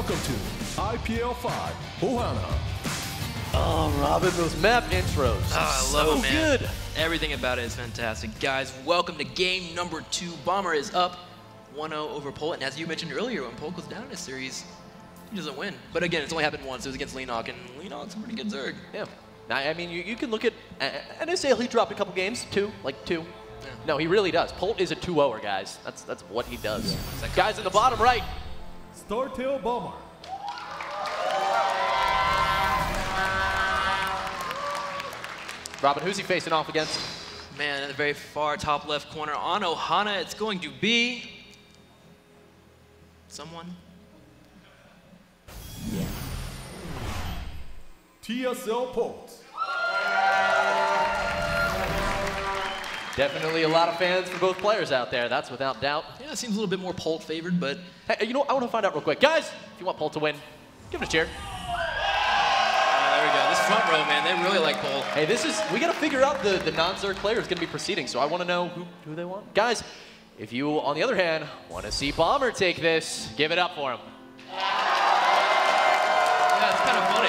Welcome to IPL 5 Ohana. Oh, Robin, those map intros. Oh, I love it, man. Good. Everything about it is fantastic. Guys, welcome to game number 2. Bomber is up 1-0 over Polt. And as you mentioned earlier, when Polt goes down in a series, he doesn't win. But again, it's only happened once. It was against Leenock, and Leenock's a pretty good Zerg. Yeah. I mean, you can look at NSAL, he dropped a couple games, two. Yeah. No, he really does. Polt is a 2-0er, guys. That's what he does. Yeah. Guys in the bottom right. Startail Bomber. Robin, who's he facing off against? Man, in the very far top left corner on Ohana, it's going to be someone. Yeah. TSL Polt. Definitely a lot of fans for both players out there. That's without doubt. Yeah, it seems a little bit more Polt favored, but... Hey, you know what? I want to find out real quick. Guys, if you want Polt to win, give it a cheer. There we go. This front row, man, they really like Polt. Hey, we got to figure out the non-Zerg player who's going to be proceeding, so I want to know who they want. Guys, if you, on the other hand, want to see Bomber take this, give it up for him. Yeah, it's kind of funny.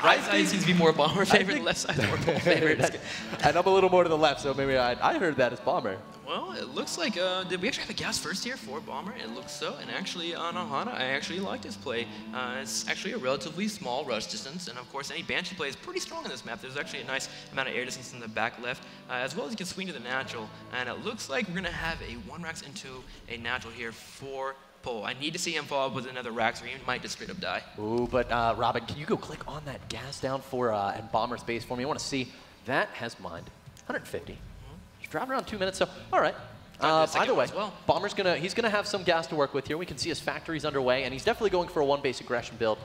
Right side seems to be more Bomber favorite, left side more Polt favorite. And I'm a little more to the left, so maybe I heard that as Bomber. Well, it looks like, did we actually have a gas first here for Bomber? It looks so, and actually on Ohana, I actually like this play. It's actually a relatively small rush distance, and of course any Banshee play is pretty strong in this map. There's actually a nice amount of air distance in the back left, as well as you can swing to the natural, and it looks like we're going to have a 1 Rax into a natural here for Polt. I need to see him follow up with another Rax, or he might just straight up die. Ooh, but Robin, can you go click on that gas down for and Bomber's base for me? I want to see. That has mined 150. He's driving around 2 minutes, so all right. Either way, well. Bomber's he's gonna have some gas to work with here. We can see his factory's underway, and he's definitely going for a 1 base aggression build.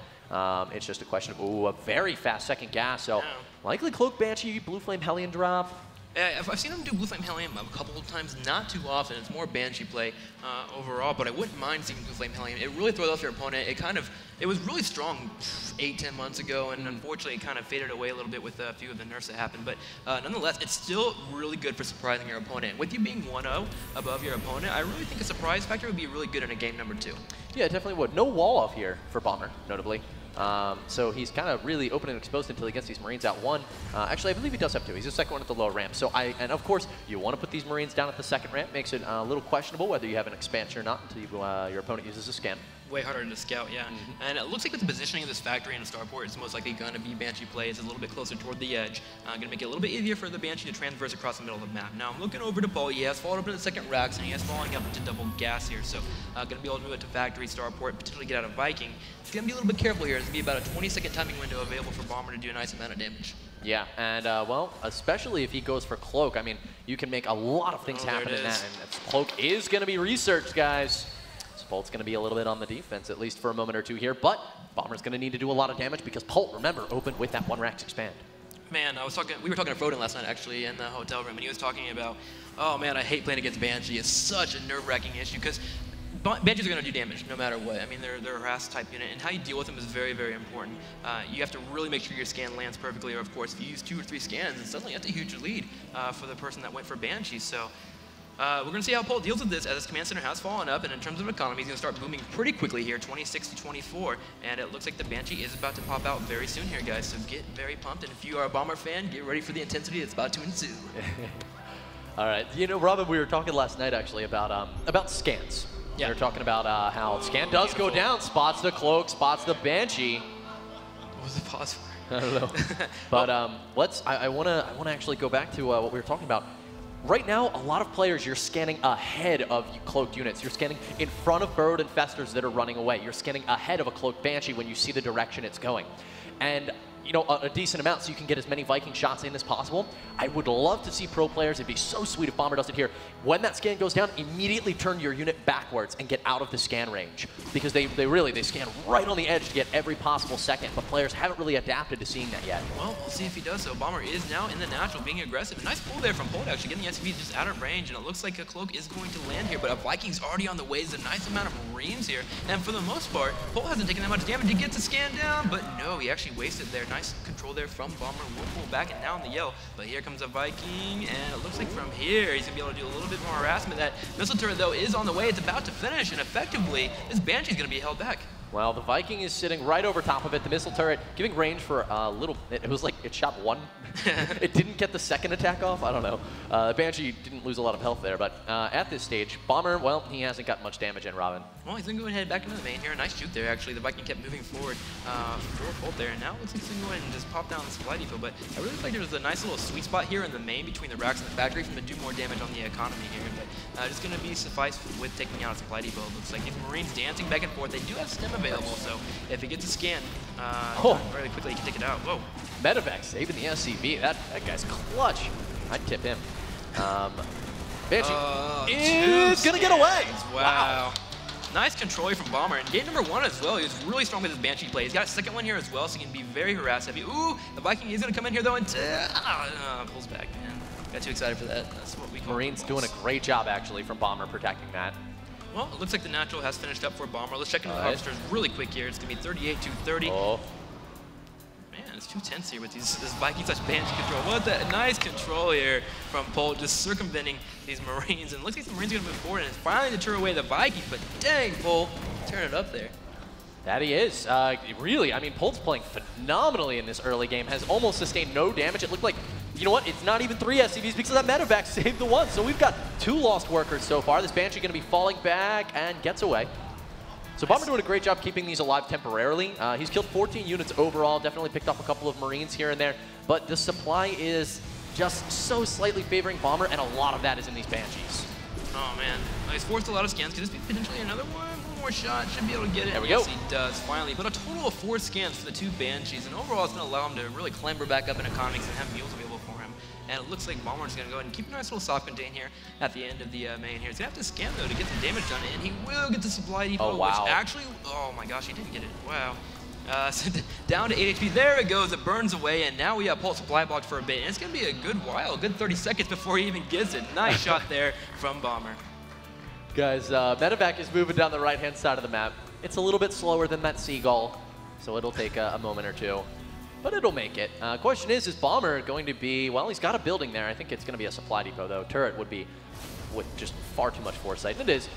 It's just a question of a very fast second gas. So likely Cloak Banshee, Blue Flame Hellion drop. I've seen him do Blue Flame Hellion a couple of times, not too often. It's more Banshee play overall, but I wouldn't mind seeing Blue Flame Hellion. It really throws off your opponent. It was really strong 8-10 months ago, and unfortunately it kind of faded away a little bit with a few of the nerfs that happened. But nonetheless, it's still really good for surprising your opponent. With you being 1-0 above your opponent, I really think a surprise factor would be really good in a game number 2. Yeah, it definitely would. No wall off here for Bomber, notably. So he's kind of really open and exposed until he gets these Marines out 1. Actually, I believe he does have 2. He's the second one at the lower ramp. So and of course, you want to put these Marines down at the second ramp. Makes it a little questionable whether you have an expansion or not until your opponent uses a scan. Way harder to scout, yeah. And it looks like with the positioning of this factory in a starport, it's most likely going to be Banshee play. It's a little bit closer toward the edge. Going to make it a little bit easier for the Banshee to transverse across the middle of the map. Now, I'm looking over to Polt. He has followed up in the second Rax, and he has falling up into double gas here. So, going to be able to move it to factory, starport, potentially get out of Viking. It's going to be a little bit careful here. There's going to be about a 20-second timing window available for Bomber to do a nice amount of damage. Yeah, and well, especially if he goes for Cloak, I mean, you can make a lot of things happen in that. And Cloak is going to be researched, guys. Polt's going to be a little bit on the defense, at least for a moment or two here, but Bomber's going to need to do a lot of damage because Polt, remember, opened with that 1 Rax expand. Man, we were talking to Froden last night, actually, in the hotel room, and he was talking about, oh man, I hate playing against Banshee. It's such a nerve-wracking issue because Banshees are going to do damage no matter what. I mean, they're a harass-type unit, and how you deal with them is very, very important. You have to really make sure your scan lands perfectly, or of course, if you use 2 or 3 scans, then suddenly that's a huge lead for the person that went for Banshee. So. We're going to see how Polt deals with this as his command center has fallen up, and in terms of economy, he's going to start booming pretty quickly here, 26 to 24, and it looks like the Banshee is about to pop out very soon here, guys, so get very pumped, and if you are a Bomber fan, get ready for the intensity that's about to ensue. All right, you know, Robin, we were talking last night, actually, about scans. Yeah. We were talking about how scan does go down, spots the Cloak, spots the Banshee. What was the pause for? I don't know. But I want to actually go back to what we were talking about. Right now, a lot of players, you're scanning ahead of cloaked units. You're scanning in front of burrowed infestors that are running away. You're scanning ahead of a cloaked Banshee when you see the direction it's going. And, you know, a decent amount so you can get as many Viking shots in as possible. I would love to see pro players. It'd be so sweet if Bomber does it here. When that scan goes down, immediately turn your unit backwards and get out of the scan range. Because they scan right on the edge to get every possible second, but players haven't really adapted to seeing that yet. Well, we'll see if he does so. Bomber is now in the natural, being aggressive. A nice pull there from Polt, actually, getting the SCV just out of range, and it looks like a Cloak is going to land here, but a Viking's already on the way. There's a nice amount of Marines here, and for the most part, Polt hasn't taken that much damage. He gets a scan down, but no, he actually wasted there. Nice control there from Bomber. Will pull back and down the yell, but here comes a Viking, and it looks like from here, he's gonna be able to do a little bit more harassment. That missile turret, though, is on the way. It's about to finish, and effectively, this Banshee's gonna be held back. Well, the Viking is sitting right over top of it. The missile turret giving range for a little. It was like it shot one. It didn't get the second attack off. I don't know. Banshee didn't lose a lot of health there, but at this stage, Bomber, well, he hasn't got much damage in, Robin. Well, he's going to go ahead back into the main here. Nice shoot there, actually. The Viking kept moving forward for Polt there, and now it looks like he's going to go ahead and just pop down the supply depot. But I really think there was a nice little sweet spot here in the main between the racks and the factory for him to do more damage on the economy here. But just going to be suffice with taking out a supply depot. It looks like these Marines dancing back and forth. They do have stem available, so if he gets a scan really quickly, he can take it out. Whoa. Medevac saving the SCV. That guy's clutch. I'd tip him. Banshee is going to get away. Wow. Nice control from Bomber. And game number 1 as well. He was really strong with his Banshee play. He's got a second one here as well, so he can be very harass heavy. Ooh, the Viking is going to come in here though and pulls back, man. Got too excited for that. That's what we call Marines doing a great job actually from Bomber protecting that. Well, it looks like the natural has finished up for Bomber. Let's check into the harvesters really quick here. It's going to be 38-30. Oh. Man, it's too tense here with this Viking slash Banshee control. What a nice control here from Polt, just circumventing these Marines. And it looks like the Marines are going to move forward and finally deter away the Viking. But dang, Polt, turn it up there. That he is. Really, I mean, Polt's playing phenomenally in this early game. Has almost sustained no damage. It looked like, you know what, it's not even 3 SCVs because that medevac saved the one. So we've got 2 lost workers so far. This Banshee going to be falling back and gets away. So Bomber doing a great job keeping these alive temporarily. He's killed 14 units overall, definitely picked off a couple of Marines here and there, but the supply is just so slightly favoring Bomber, and a lot of that is in these Banshees. Oh man, he's forced a lot of scans. Could this be potentially another one? One more shot, should be able to get it. There we yes, go. He does, finally. But a total of 4 scans for the 2 Banshees, and overall it's going to allow him to really clamber back up in economics and have mules available for him. And it looks like Bomber's going to go ahead and keep a nice little soft contain here at the end of the main here. He's going to have to scan, though, to get the damage done, and he will get the supply depot, which actually, oh my gosh, he didn't get it. Wow. So down to 8 HP. There it goes. It burns away, and now we have Polt supply blocked for a bit. And it's going to be a good while, a good 30 seconds before he even gets it. Nice shot there from Bomber. Guys, medevac is moving down the right-hand side of the map. It's a little bit slower than that Seagull, so it'll take a moment or two. But it'll make it. Question is Bomber going to be, well, he's got a building there. I think it's going to be a supply depot, though. Turret would be with just far too much foresight. And it is,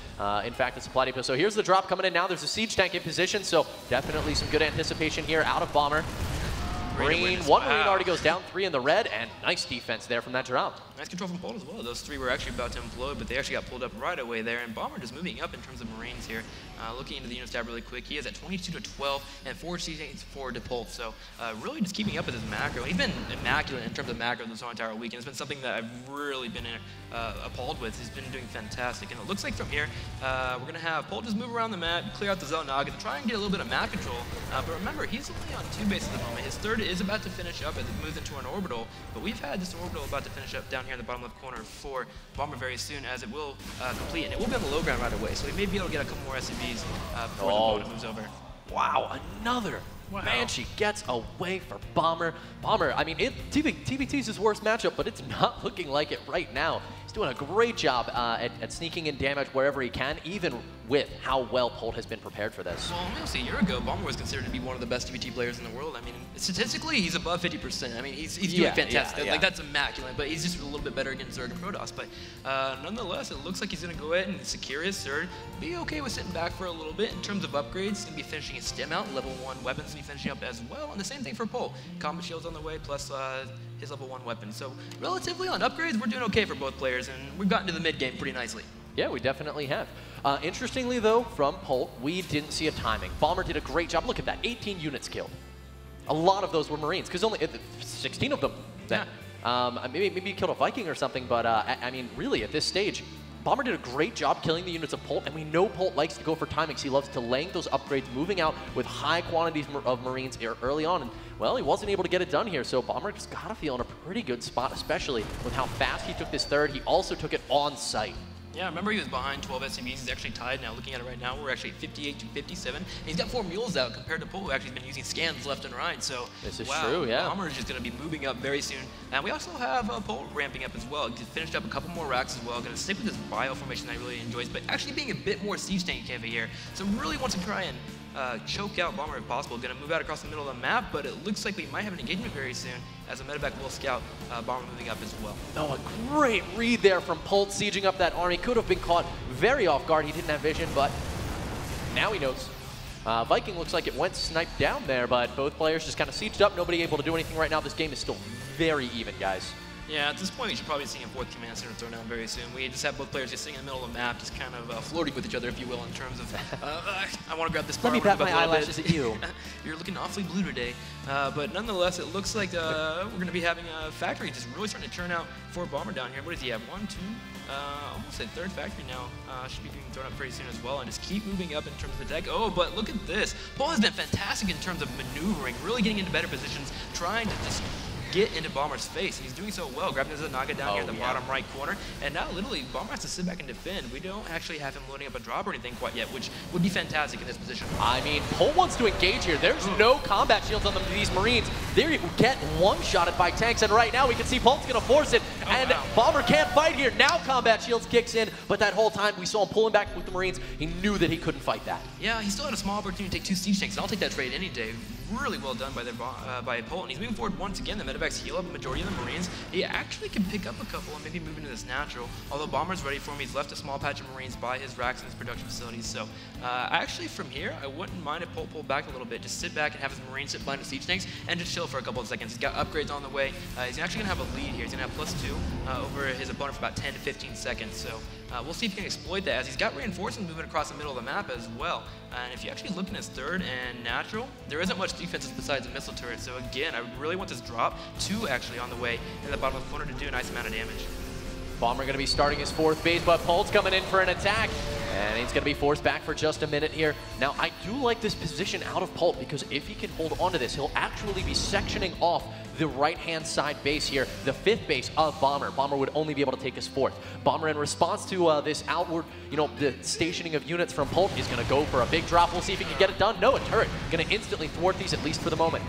in fact, a supply depot. So here's the drop coming in now. There's a siege tank in position, so definitely some good anticipation here out of Bomber. Marine, one Marine already goes down, 3 in the red, and nice defense there from that drop. Nice control from Polt as well. Those 3 were actually about to implode, but they actually got pulled up right away there. And Bomber just moving up in terms of Marines here. Looking into the unit stat really quick, he is at 22-12 and 4 seasons forward to Polt. So really just keeping up with his macro. He's been immaculate in terms of macro this whole entire week, and it's been something that I've really been appalled with. He's been doing fantastic. And it looks like from here, we're going to have Polt just move around the map, clear out the Zelnaga to try and get a little bit of map control. But remember, he's only on 2 bases at the moment. His 3rd is about to finish up as it moves into an orbital, but we've had this orbital about to finish up down here in the bottom left corner for Bomber very soon, as it will complete, and it will be on the low ground right away, so we may be able to get a couple more SCVs before the boat moves over. Wow, another Banshee gets away for Bomber. Bomber, I mean, TBT's his worst matchup, but it's not looking like it right now. He's doing a great job at sneaking in damage wherever he can, even with how well Polt has been prepared for this. Well, almost a year ago, Bomber was considered to be one of the best TBT players in the world. I mean, statistically, he's above 50%. I mean, he's doing fantastic. Like, that's immaculate, but he's just a little bit better against Zerg and Protoss. But nonetheless, it looks like he's going to go ahead and secure his third, be okay with sitting back for a little bit. In terms of upgrades, he's going to be finishing his stem out, level 1 weapons to be finishing up as well, and the same thing for Polt. Combat shields on the way, plus his level 1 weapon. So relatively on upgrades, we're doing okay for both players, and we've gotten to the mid game pretty nicely. Yeah, we definitely have. Interestingly, though, from Polt, we didn't see a timing. Bomber did a great job. Look at that, 18 units killed. A lot of those were Marines, because only 16 of them then. Yeah. Maybe he killed a Viking or something, but I mean, really, at this stage, Bomber did a great job killing the units of Polt, and we know Polt likes to go for timings. He loves delaying those upgrades, moving out with high quantities of Marines early on, and, well, he wasn't able to get it done here, so Bomber just got to feel in a pretty good spot, especially with how fast he took this third. He also took it on site. Yeah, remember he was behind 12 SCVs. He's actually tied now. Looking at it right now, we're actually 58-57. And he's got 4 mules out compared to Polt, who actually has been using scans left and right. So, this is true, yeah. Bomber is just going to be moving up very soon. And we also have Polt ramping up as well. He finished up a couple more racks as well. Going to stick with this bio formation that he really enjoys, but actually being a bit more siege tank heavy here. So really wants to try and choke out Bomber if possible. Going to move out across the middle of the map, but it looks like we might have an engagement very soon as a medevac will scout Bomber moving up as well. Oh, a great read there from Polt, sieging up that army. Could have been caught very off guard. He didn't have vision, but now he knows. Viking looks like it went sniped down there, but both players just kind of sieged up. Nobody able to do anything right now. This game is still very even, guys. Yeah, at this point, we should probably see a fourth command center thrown down very soon. We just have both players just sitting in the middle of the map, just kind of flirting with each other, if you will, in terms of, I want to grab this bar. Let me bat my eyelashes at you. You're looking awfully blue today. But nonetheless, it looks like we're going to be having a factory just really starting to churn out for Bomber down here. What does he have? 1, 2, almost a third factory now. Should be being thrown up pretty soon as well, and just keep moving up in terms of the deck. Oh, but look at this. Polt has been fantastic in terms of maneuvering, really getting into better positions, trying to just get into Bomber's face. He's doing so well, grabbing his Naga down here in the bottom right corner. And now literally Bomber has to sit back and defend. We don't actually have him loading up a drop or anything quite yet, which would be fantastic in this position. I mean, Polt wants to engage here. There's no combat shields on these Marines. They get one-shotted by tanks, and right now we can see Polt's gonna force it, and Bomber can't fight here. Now combat shields kicks in, but that whole time we saw him pulling back with the Marines. He knew that he couldn't fight that. Yeah, he still had a small opportunity to take 2 siege tanks, and I'll take that trade any day. Really well done by Polt, and he's moving forward once again. The medevacs heal up the majority of the Marines. He actually can pick up a couple and maybe move into this natural. Although Bomber's ready for him, he's left a small patch of Marines by his racks and his production facilities. So actually from here, I wouldn't mind if Polt pulled back a little bit. Just sit back and have his Marines sit blind with siege tanks and just chill for a couple of seconds. He's got upgrades on the way. He's actually going to have a lead here. He's going to have +2 over his opponent for about 10 to 15 seconds. So we'll see if he can exploit that, as he's got reinforcements moving across the middle of the map as well. And if you actually look in his third and natural, there isn't much defenses besides the missile turret. So again, I really want this drop, 2 actually on the way in the bottom of the corner to do a nice amount of damage. Bomber going to be starting his 4th base, but Polt's coming in for an attack, and he's going to be forced back for just a minute here. Now, I do like this position out of Polt, because if he can hold on to this, he'll actually be sectioning off the right-hand side base here, the 5th base of Bomber. Bomber would only be able to take his 4th. Bomber, in response to this outward, the stationing of units from Polt, is going to go for a big drop. We'll see if he can get it done. No, a turret going to instantly thwart these, at least for the moment.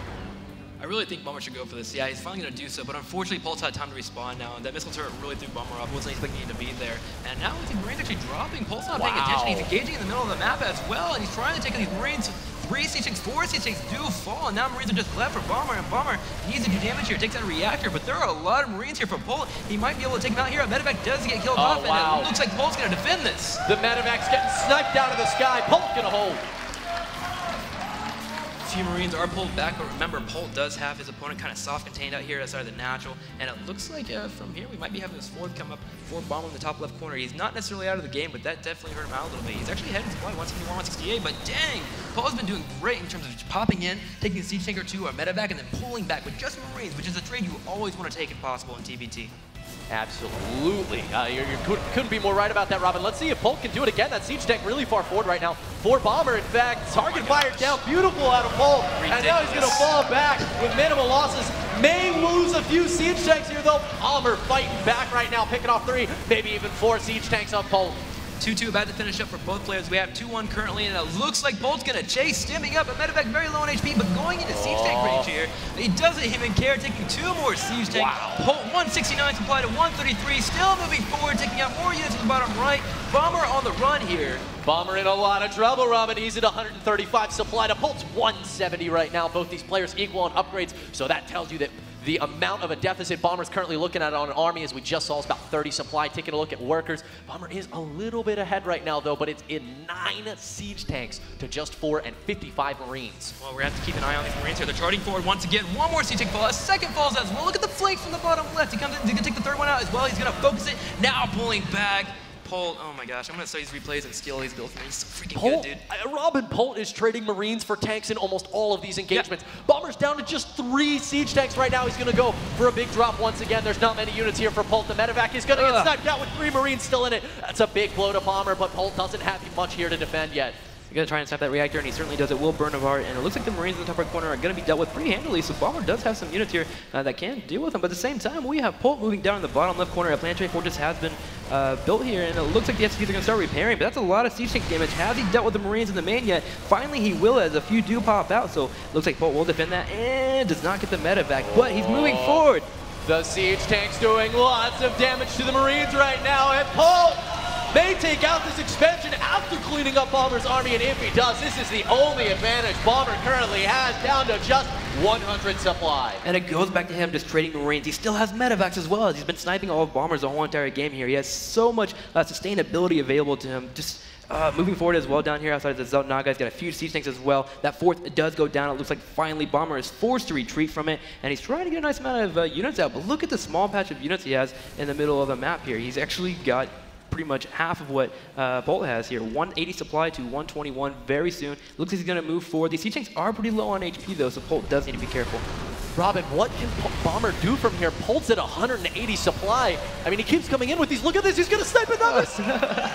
I really think Bomber should go for this. Yeah, he's finally going to do so, but unfortunately, Polt's had time to respawn now, and that missile turret really threw Bomber off. Wasn't expecting him to be there. And now with the Marines actually dropping, Polt's not paying attention. He's engaging in the middle of the map as well, and he's trying to take these Marines. 3 siege tanks, 4 siege tanks do fall, and now Marines are just left for Bomber, and Bomber needs to do damage here. Takes out a reactor, but there are a lot of Marines here for Polt. He might be able to take them out here. A medevac does get killed off, and it looks like Polt's going to defend this. The medevac's getting sniped out of the sky. Polt's going to hold. Few Marines are pulled back, but remember, Polt does have his opponent kind of soft contained out here outside of the natural, and it looks like from here we might be having this 4th come up for Bomber in the top left corner. He's not necessarily out of the game, but that definitely hurt him out a little bit. He's actually heading supply 171, 168, but dang, Polt's been doing great in terms of just popping in, taking a siege tank or 2 or a medevac, and then pulling back with just Marines, which is a trade you always want to take if possible in TBT. Absolutely. You couldn't be more right about that, Robin. Let's see if Polt can do it again. That siege tank really far forward right now for Bomber. In fact, target fired down. Beautiful out of Polt. And now he's going to fall back with minimal losses. May lose a few siege tanks here, though. Bomber fighting back right now, picking off 3, maybe even 4 siege tanks on Polt. 2-2 about to finish up for both players. We have 2-1 currently, and it looks like Polt's going to chase, stimming up. A medevac very low on HP, but going into siege tank range here. He doesn't even care, taking 2 more siege tanks. Polt 169 supply to 133, still moving forward, taking out more units in the bottom right. Bomber on the run here. Bomber in a lot of trouble, Robin. He's at 135 supply to Polt's 170 right now. Both these players equal on upgrades, so that tells you that the amount of a deficit Bomber's currently looking at on an army, as we just saw, is about 30 supply. Taking a look at workers, Bomber is a little bit ahead right now, though, but it's in 9 siege tanks to just 4 and 55 Marines. Well, we're going to have to keep an eye on these Marines here. They're charging forward once again. 1 more siege tank fall. A 2nd falls as well. Look at the flank from the bottom left. He comes in. He's going to take the 3rd one out as well. He's going to focus it. Now pulling back. Polt, oh my gosh, I'm going to study these replays and steal these builds. He's so freaking good, dude. Robin, Polt is trading Marines for tanks in almost all of these engagements. Yeah. Bomber's down to just 3 siege tanks right now. He's going to go for a big drop once again. There's not many units here for Polt. The medevac is going to get sniped out with 3 Marines still in it. That's a big blow to Bomber, but Polt doesn't have much here to defend yet. He's going to try and snap that reactor, and he certainly does. It will burn apart, and it looks like the Marines in the top right corner are going to be dealt with pretty handily, so Bomber does have some units here that can deal with them. But at the same time, we have Polt moving down in the bottom left corner. A planetary fortress has been built here, and it looks like the SCPs are going to start repairing, but that's a lot of siege tank damage. Has he dealt with the Marines in the main yet? Finally, he will, as a few do pop out, so looks like Polt will defend that, and does not get the medevac, but he's moving forward. The siege tank's doing lots of damage to the Marines right now, and Polt may take out this expansion after cleaning up Bomber's army, and if he does, this is the only advantage Bomber currently has, down to just 100 supply. And it goes back to him just trading Marines. He still has medevacs as well, as he's been sniping all of Bombers the whole entire game here. He has so much sustainability available to him. Just Moving forward as well down here outside of the Zeltnaga, he's got a few siege tanks as well. That fourth does go down. It looks like finally Bomber is forced to retreat from it, and he's trying to get a nice amount of units out. But look at the small patch of units he has in the middle of the map here. He's actually got pretty much half of what Polt has here. 180 supply to 121 very soon. Looks like he's going to move forward. These siege tanks are pretty low on HP though, so Polt does need to be careful. Robin, what can Bomber do from here? Polt's at 180 supply. I mean, he keeps coming in with these. Look at this. He's going to snipe another.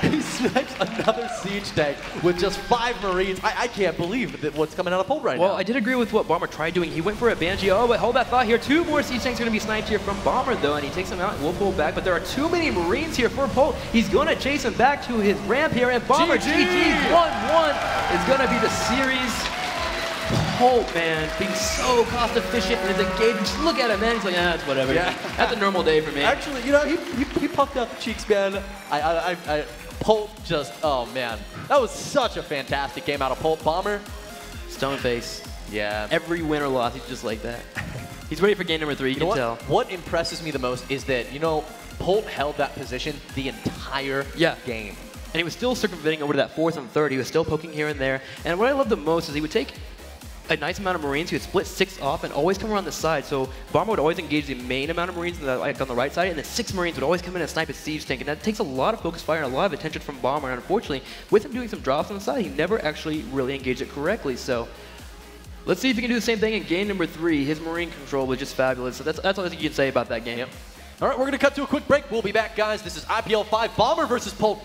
He snipes another siege tank with just 5 Marines. I can't believe that what's coming out of Polt right now. Well, I did agree with what Bomber tried doing. He went for a Banshee. Oh, but hold that thought here. 2 more siege tanks are going to be sniped here from Bomber, though, and he takes them out and will pull back. But there are too many Marines here for Polt. He's going to chase him back to his ramp here, and Bomber, GG, 1-1 is going to be the series. Polt, man, being so cost efficient in his engagement. Just look at him, man. He's like, it's whatever. Yeah. That's a normal day for me. Actually, you know, he puffed out the cheeks, man. Polt just, oh man, that was such a fantastic game out of Polt. Bomber, Stone face. Yeah. Every win or loss, he's just like that. He's ready for game number 3. You can tell. What impresses me the most is that, you know, Polt held that position the entire game. And he was still circumventing over to that 4th and 3rd. He was still poking here and there. And what I love the most is he would take a nice amount of Marines. He would split 6 off and always come around the side. So Bomber would always engage the main amount of Marines like on the right side, and then 6 Marines would always come in and snipe a siege tank. And that takes a lot of focus fire and a lot of attention from Bomber. And unfortunately, with him doing some drops on the side, he never actually really engaged it correctly. So let's see if he can do the same thing in game number 3. His Marine control was just fabulous. So that's all I think you can say about that game. Yep. All right, we're going to cut to a quick break. We'll be back, guys. This is IPL 5, Bomber versus Polt.